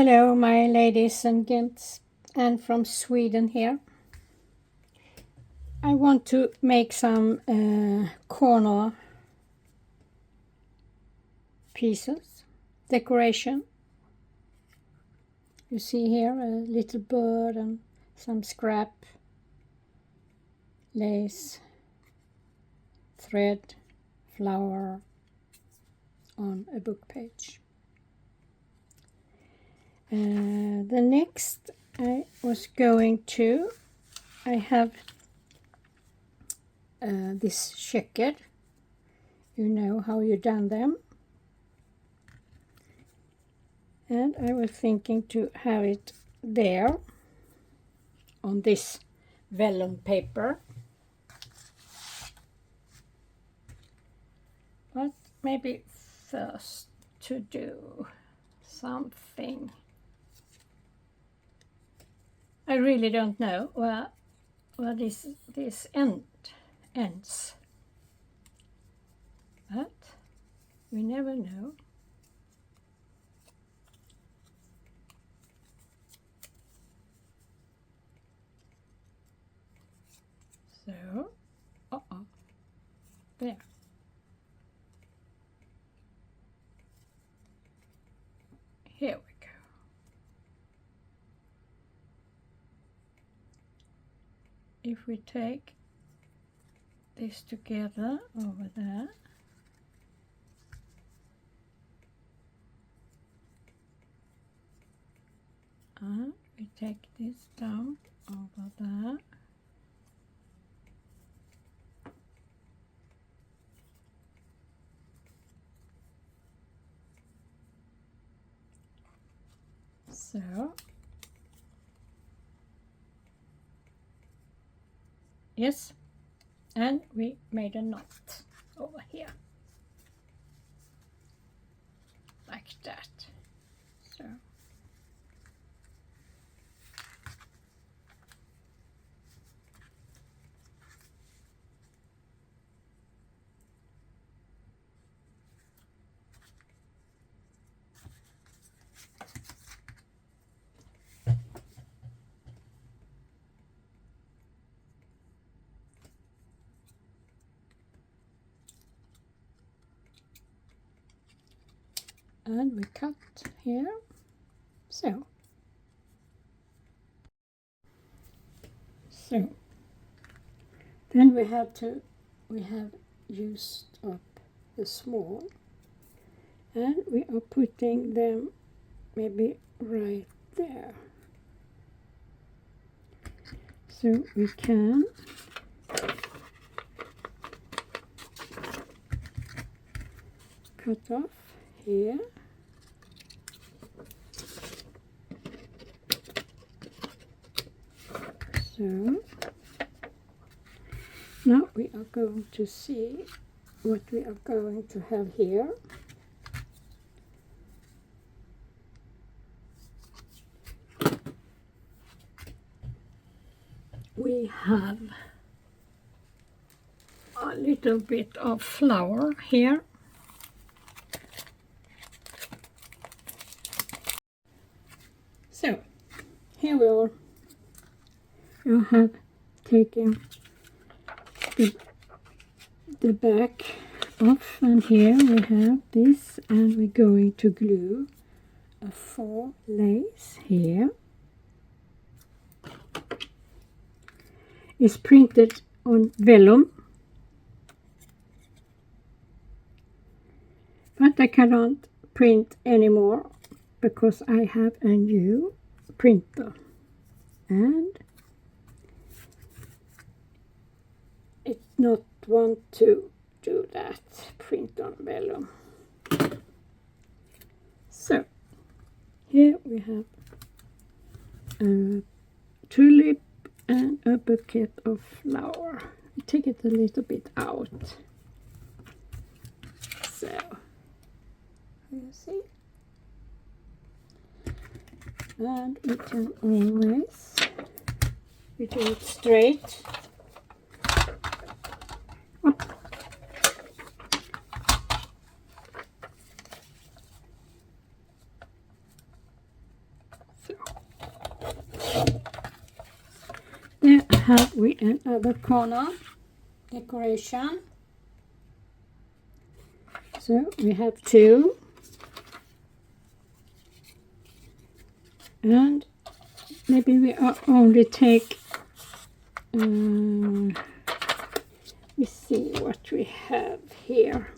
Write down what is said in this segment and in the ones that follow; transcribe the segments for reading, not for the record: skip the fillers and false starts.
Hello, my ladies and gents, and from Sweden here. I want to make some corner pieces, decoration. You see here a little bird and some scrap, lace, thread, flower on a book page. The next I was going to, I have this checkered, you know how you done them, and I was thinking to have it there on this vellum paper, but maybe first to do something. I really don't know where this ends, but we never know. So, there. Here we go. If we take this together over there, and we take this down over there, so yes, and we made a knot over here like that. So and we cut here, so then we have used up the small, and we are putting them maybe right there, so we can cut off here. So now we are going to see what we are going to have here. We have a little bit of flower here. So here we are. You have taken the back off, and here we have this, and we're going to glue a 4 lace here. It's printed on velum, but I cannot print anymore because I have a new printer, and it not want to do that, print on vellum. So here we have a tulip and a bouquet of flower. Take it a little bit out, so you see, and we can always, we do it straight. have we another corner decoration. So we have two. And maybe we only take, we see what we have here.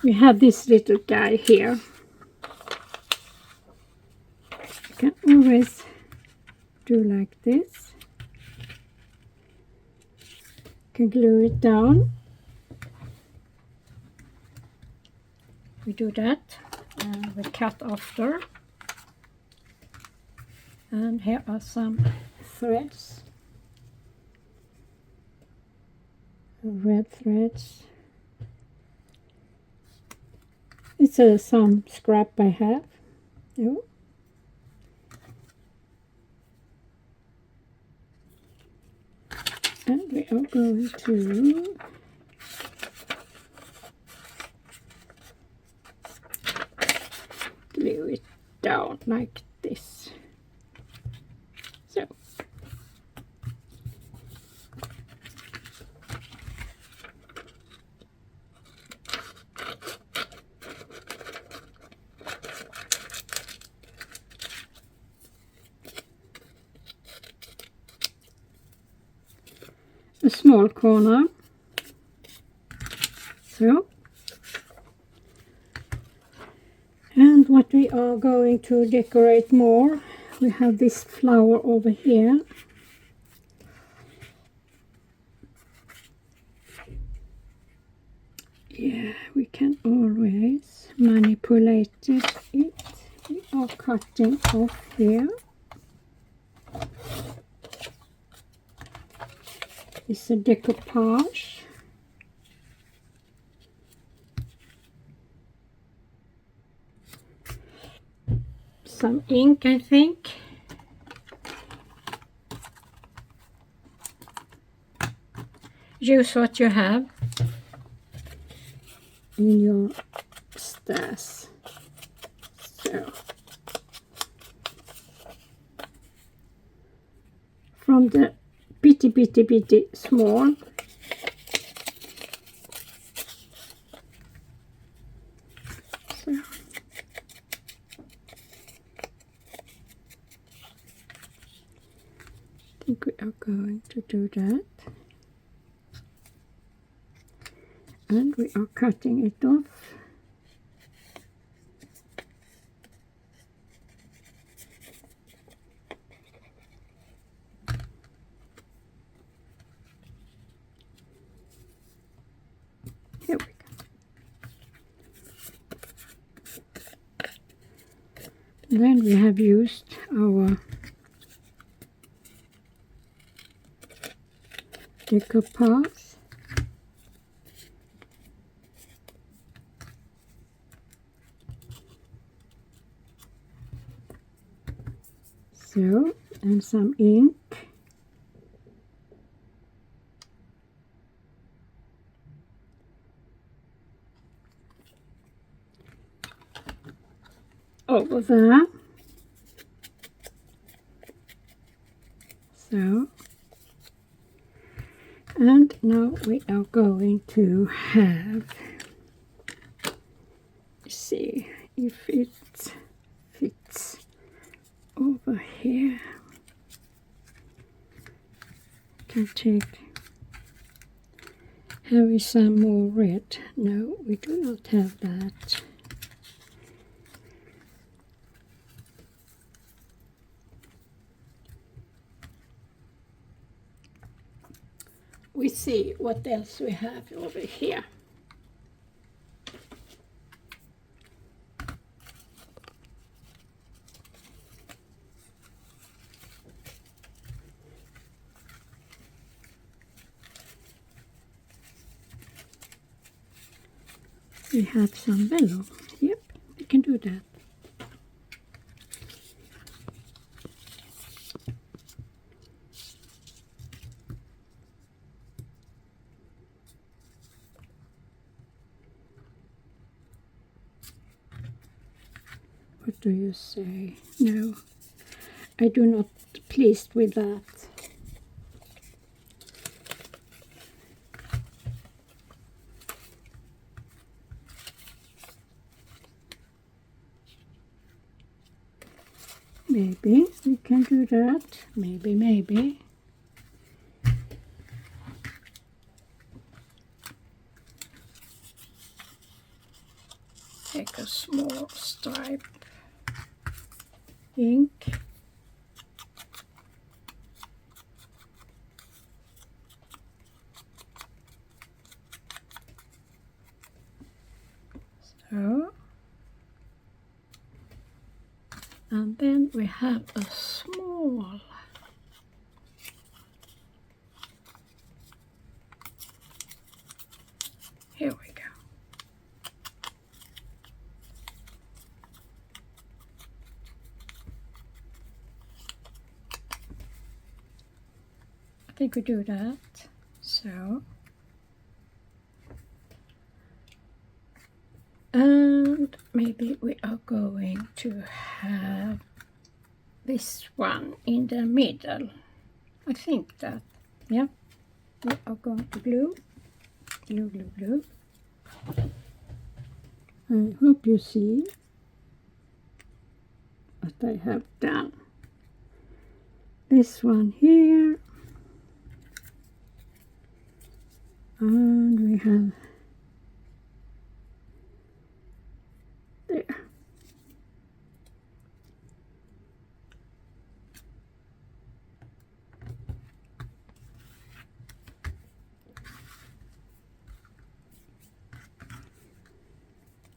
We have this little guy here. You can always do like this. You can glue it down. We do that and we cut after. And here are some threads, red threads. It's some scrap I have. Oh. And we are going to glue it down like this. So. A small corner. So. And what we are going to decorate more, we have this flower over here. Yeah, we can always manipulate it. We are cutting off here. It's a decoupage. Some ink, I think. Use what you have in your stash. So, from the bitty small, so I think we are going to do that. And we are cutting it off. Here we go. Then we have used our decoupage. So, and some ink. Over there. So, and now we are going to have, see if it fits over here. Can take, have we some more red? No, we do not have that. We see what else we have over here. We have some velum. Yep, we can do that. What do you say? No, I do not pleased with that. Maybe we can do that. Maybe. Take a small stripe ink. So, and then we have a small here we go. I think we do that. So, and maybe we are going to have this one in the middle. I think that, yeah, we are going to glue. I hope you see what I have done. This one here, and we have there.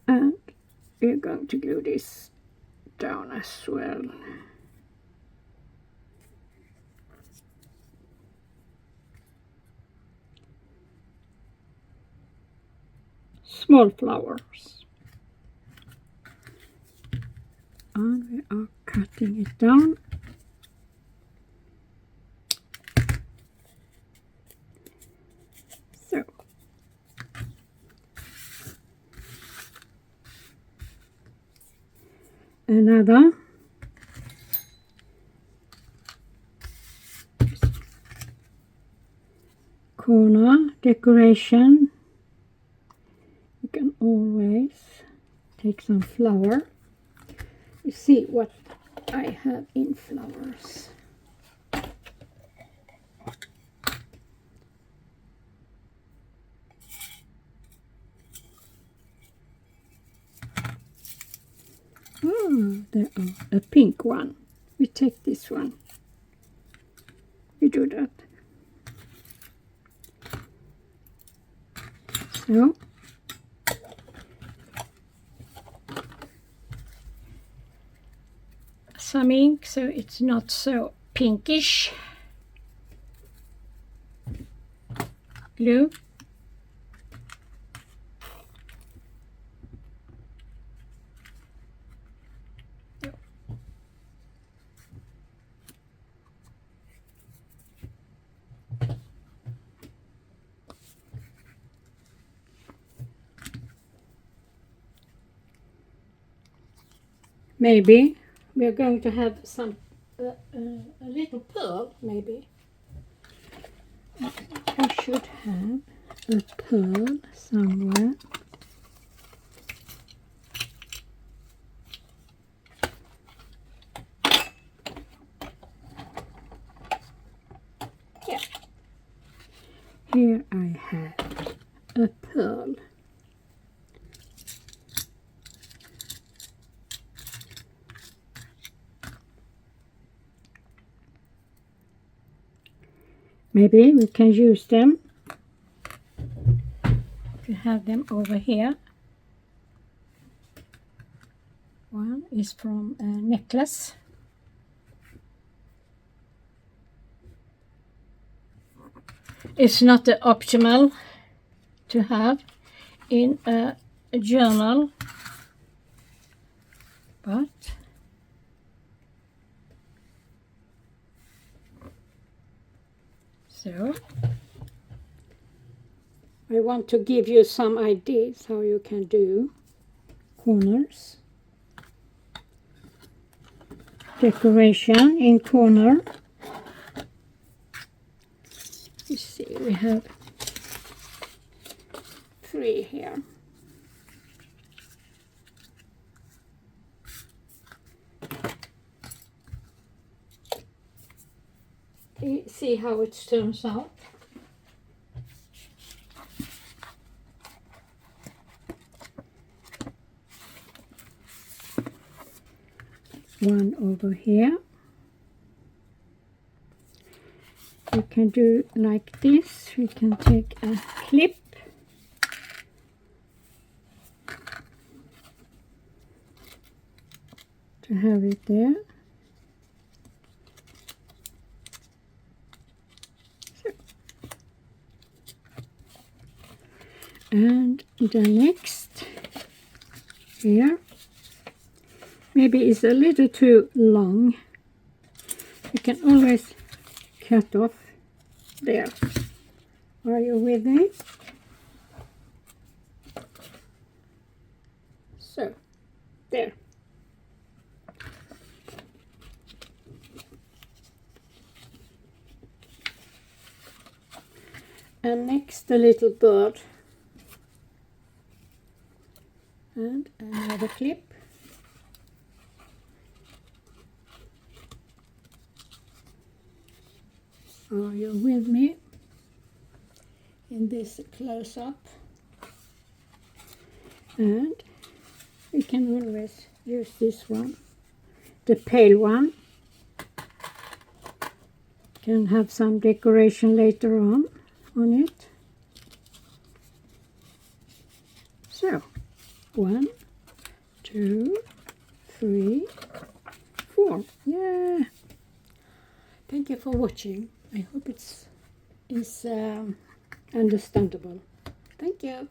And we're going to glue this down as well. Small flowers. And we are cutting it down. So. Another. Corner decoration. You can always take some flower. You see what I have in flowers. Oh, there are a pink one. We take this one. We do that. So. Some ink so it's not so pinkish. Glue. Maybe we are going to have some a little pearl, maybe. I should have a pearl somewhere. Yeah. Here I have a pearl. Maybe we can use them to have them over here. One is from a necklace. It's not optimal to have in a journal, but so I want to give you some ideas how you can do corners. Decoration in corner. You see, we have 3 here. see how it turns out. One over here. We can do like this. We can take a clip to have it there. So. And the next here, maybe it's a little too long. You can always cut off there. Are you with me? So, there. And next the little bird. And another clip. Are you with me in this close-up? And we can always use this one, the pale one. Can have some decoration later on it. So, 1, 2, 3, 4. Yeah. Thank you for watching. I hope it's understandable. Thank you.